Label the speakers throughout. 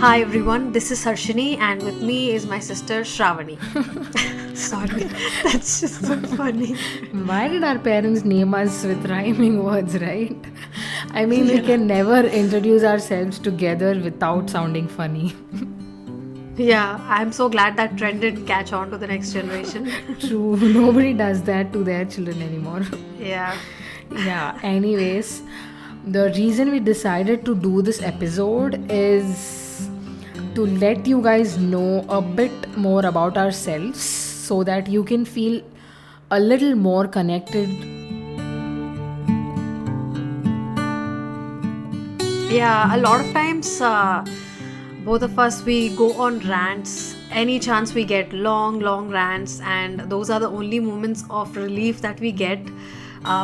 Speaker 1: Hi everyone, this is Harshini and with me is my sister Shravani. Sorry, that's just so funny.
Speaker 2: Why did our parents name us with rhyming words, right? I mean, we can never introduce ourselves together without sounding funny.
Speaker 1: Yeah, I'm so glad that trend didn't catch on to the next generation.
Speaker 2: True, nobody does that to their children anymore.
Speaker 1: Yeah.
Speaker 2: Yeah, anyways, the reason we decided to do this episode is to let you guys know a bit more about ourselves so that you can feel a little more connected.
Speaker 1: Yeah, a lot of times both of us we go on rants any chance we get, long rants, and those are the only moments of relief that we get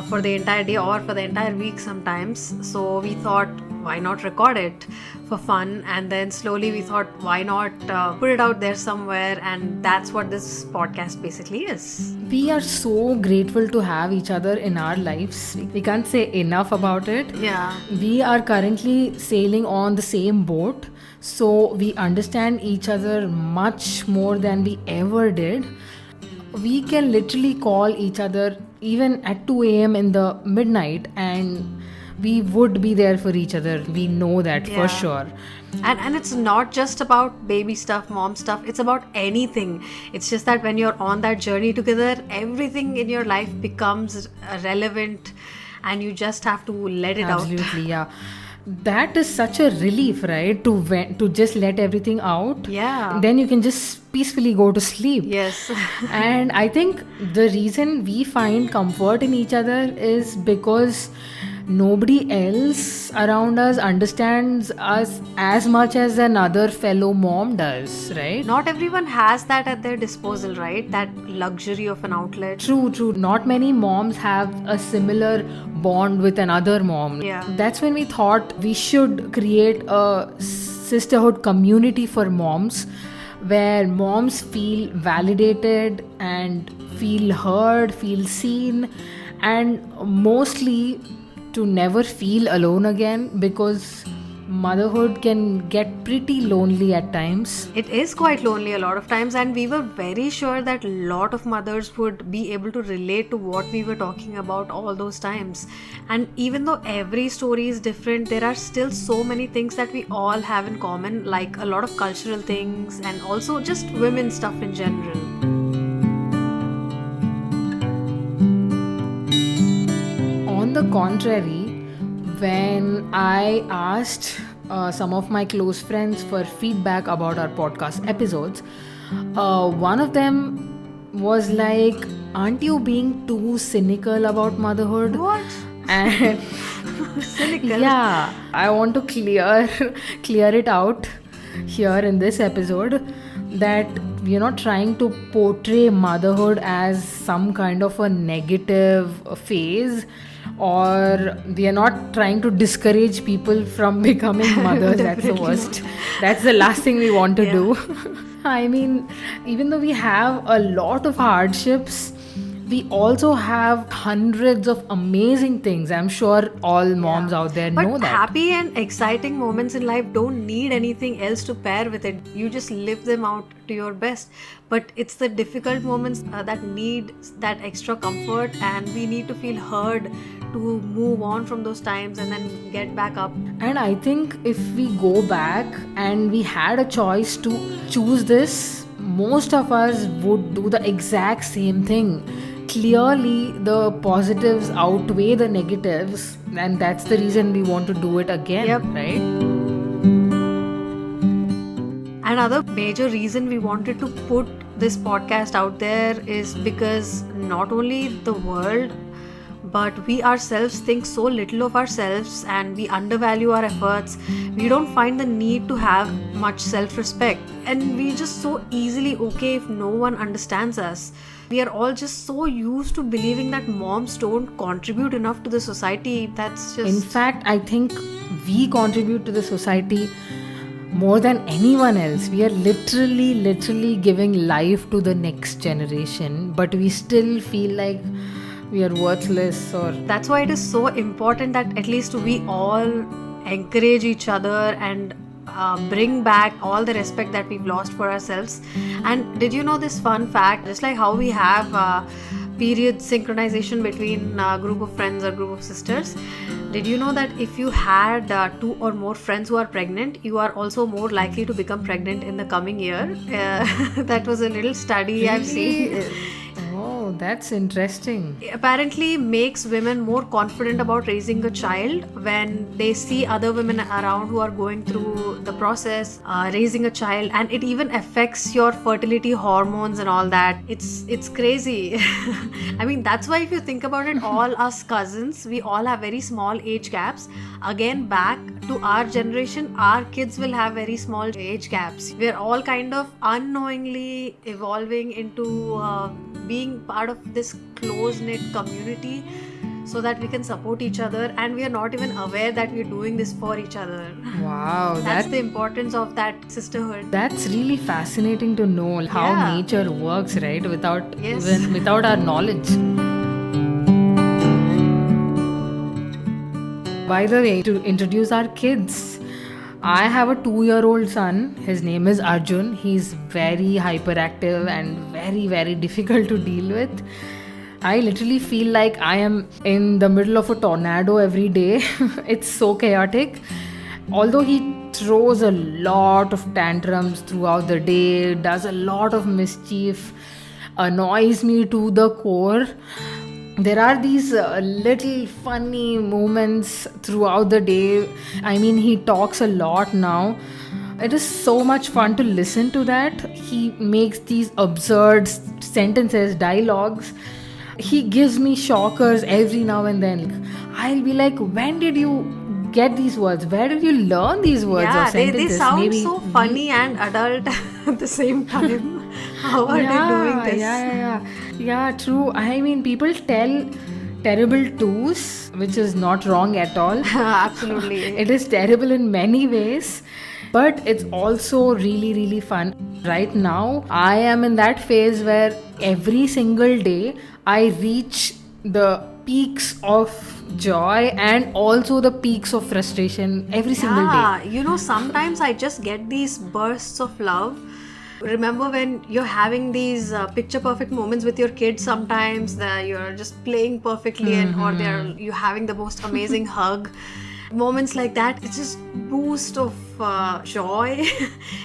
Speaker 1: for the entire day or for the entire week sometimes. So we thought, why not record it for fun? And then slowly we thought, why not put it out there somewhere? And that's what this podcast basically is.
Speaker 2: We are so grateful to have each other in our lives. We can't say enough about it.
Speaker 1: Yeah.
Speaker 2: We are currently sailing on the same boat, so we understand each other much more than we ever did. We can literally call each other even at 2 a.m. in the midnight and we would be there for each other. We know that for sure.
Speaker 1: And it's not just about baby stuff, mom stuff, it's about anything. It's just that when you're on that journey together, everything in your life becomes relevant and you just have to let it out.
Speaker 2: Absolutely, yeah. That is such a relief, right? To just let everything out.
Speaker 1: Yeah.
Speaker 2: Then you can just peacefully go to sleep.
Speaker 1: Yes.
Speaker 2: And I think the reason we find comfort in each other is because nobody else around us understands us as much as another fellow mom does, right?
Speaker 1: Not everyone has that at their disposal, right? That luxury of an outlet.
Speaker 2: True. Not many moms have a similar bond with another mom.
Speaker 1: Yeah.
Speaker 2: That's when we thought we should create a sisterhood community for moms where moms feel validated and feel heard, feel seen, and mostly to never feel alone again, because motherhood can get pretty lonely at times.
Speaker 1: It is quite lonely a lot of times, and we were very sure that a lot of mothers would be able to relate to what we were talking about all those times. And even though every story is different, there are still so many things that we all have in common, like a lot of cultural things and also just women stuff in general.
Speaker 2: On the contrary, when I asked some of my close friends for feedback about our podcast episodes, one of them was like, "Aren't you being too cynical about motherhood?"
Speaker 1: What?
Speaker 2: And
Speaker 1: Cynical?
Speaker 2: yeah, I want to clear it out here in this episode that we're not trying to portray motherhood as some kind of a negative phase, or we are not trying to discourage people from becoming mothers. That's the worst. That's the last thing we want to do. I mean, even though we have a lot of hardships, we also have hundreds of amazing things. I'm sure all moms out there know
Speaker 1: But
Speaker 2: that.
Speaker 1: happy and exciting moments in life don't need anything else to pair with it. You just live them out to your best. But it's the difficult moments that need that extra comfort, and we need to feel heard to move on from those times and then get back up.
Speaker 2: And I think if we go back and we had a choice to choose this, most of us would do the exact same thing. Clearly, the positives outweigh the negatives, and that's the reason we want to do it again,
Speaker 1: Yep.
Speaker 2: right?
Speaker 1: Another major reason we wanted to put this podcast out there is because not only the world, but we ourselves think so little of ourselves and we undervalue our efforts. We don't find the need to have much self-respect, and we just so easily okay if no one understands us. We are all just so used to believing that moms don't contribute enough to the society. That's just...
Speaker 2: In fact, I think we contribute to the society more than anyone else. We are literally giving life to the next generation, but we still feel like we are worthless. Or
Speaker 1: that's why it is so important that at least we all encourage each other and bring back all the respect that we've lost for ourselves. And did you know this fun fact? Just like how we have period synchronization between a group of friends or group of sisters, did you know that if you had 2 or more friends who are pregnant, you are also more likely to become pregnant in the coming year? That was a little study I've seen.
Speaker 2: Oh, that's interesting.
Speaker 1: Apparently makes women more confident about raising a child when they see other women around who are going through the process raising a child, and it even affects your fertility hormones and all that. It's crazy. I mean, that's why if you think about it, all us cousins, we all have very small age gaps. Again, back to our generation, our kids will have very small age gaps. We're all kind of unknowingly evolving into being part of this close-knit community so that we can support each other, and we are not even aware that we're doing this for each other.
Speaker 2: Wow,
Speaker 1: That's the importance of that sisterhood.
Speaker 2: that's really fascinating to know how
Speaker 1: Yeah.
Speaker 2: nature works, right? Without
Speaker 1: Yes.
Speaker 2: even without our knowledge. By the way, to introduce our kids, I have a 2-year-old son. His name is Arjun. He's very hyperactive and very, very difficult to deal with. I literally feel like I am in the middle of a tornado every day. It's so chaotic. Although he throws a lot of tantrums throughout the day, does a lot of mischief, annoys me to the core, there are these little funny moments throughout the day. I mean, he talks a lot now. It is so much fun to listen to that. He makes these absurd sentences, dialogues. He gives me shockers every now and then. I'll be like, when did you get these words? Where did you learn these words or
Speaker 1: Yeah, they
Speaker 2: sentences?
Speaker 1: sound
Speaker 2: Maybe
Speaker 1: so funny and adult at the same time. How are they doing this?
Speaker 2: Yeah, true. I mean, people tell terrible twos, which is not wrong at all.
Speaker 1: Absolutely.
Speaker 2: It is terrible in many ways, but it's also really, really fun. Right now, I am in that phase where every single day I reach the peaks of joy and also the peaks of frustration every single day.
Speaker 1: Yeah, you know, sometimes I just get these bursts of love. Remember when you're having these picture perfect moments with your kids, sometimes that you're just playing perfectly and or you're having the most amazing hug. Moments like that, it's just boost of joy.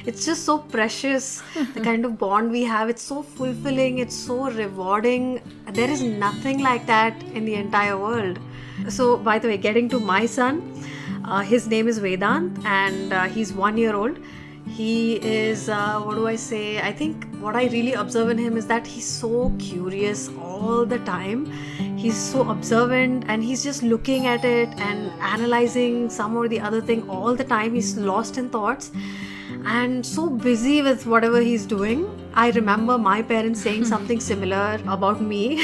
Speaker 1: It's just so precious. The kind of bond we have, it's so fulfilling, it's so rewarding. There is nothing like that in the entire world. So, by the way, getting to my son, his name is Vedant, and he's 1 year old. He is, what do I say? I think what I really observe in him is that he's so curious all the time. He's so observant and he's just looking at it and analyzing some or the other thing all the time. He's lost in thoughts and so busy with whatever he's doing. I remember my parents saying something similar about me,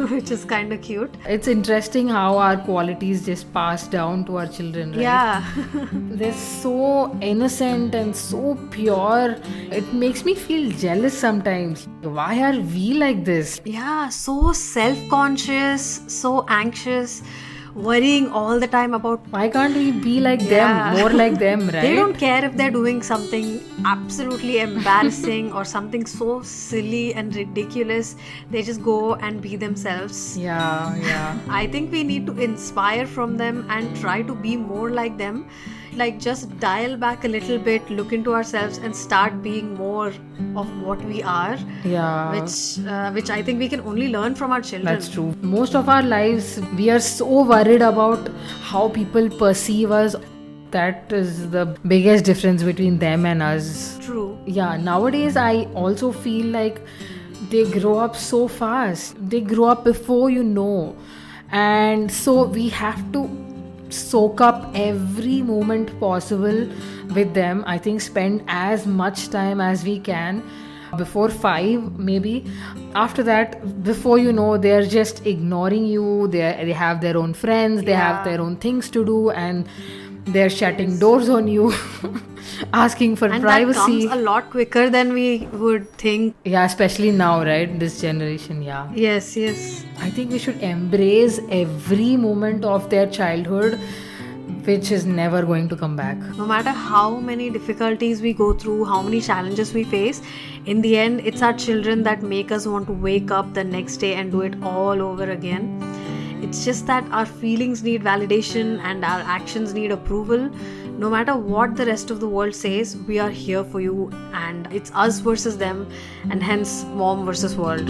Speaker 1: which is kind of cute.
Speaker 2: It's interesting how our qualities just pass down to our children, right?
Speaker 1: Yeah.
Speaker 2: They're so innocent and so pure. It makes me feel jealous sometimes. Why are we like this?
Speaker 1: Yeah, so self-conscious, so anxious, worrying all the time about.
Speaker 2: Why can't we be like
Speaker 1: Yeah.
Speaker 2: them, more like them, right?
Speaker 1: They don't care if they're doing something absolutely embarrassing or something so silly and ridiculous. They just go and be themselves.
Speaker 2: Yeah.
Speaker 1: I think we need to inspire from them and try to be more like them. Like just dial back a little bit, look into ourselves and start being more of what we are.
Speaker 2: Yeah.
Speaker 1: Which I think we can only learn from our children.
Speaker 2: That's true. Most of our lives, we are so worried about how people perceive us. That is the biggest difference between them and us.
Speaker 1: True.
Speaker 2: Yeah, nowadays I also feel like they grow up so fast. They grow up before you know. And so we have to soak up every moment possible with them. I think spend as much time as we can before 5 maybe. After that, before you know, they're just ignoring you. They have their own friends, they have their own things to do, and they're shutting doors on you, asking for
Speaker 1: And
Speaker 2: privacy.
Speaker 1: that comes a lot quicker than we would think.
Speaker 2: Yeah, especially now, right? This generation, yeah.
Speaker 1: Yes.
Speaker 2: I think we should embrace every moment of their childhood which is never going to come back.
Speaker 1: No matter how many difficulties we go through, how many challenges we face, in the end, it's our children that make us want to wake up the next day and do it all over again. It's just that our feelings need validation and our actions need approval. No matter what the rest of the world says, we are here for you, and it's us versus them, and hence mom versus world.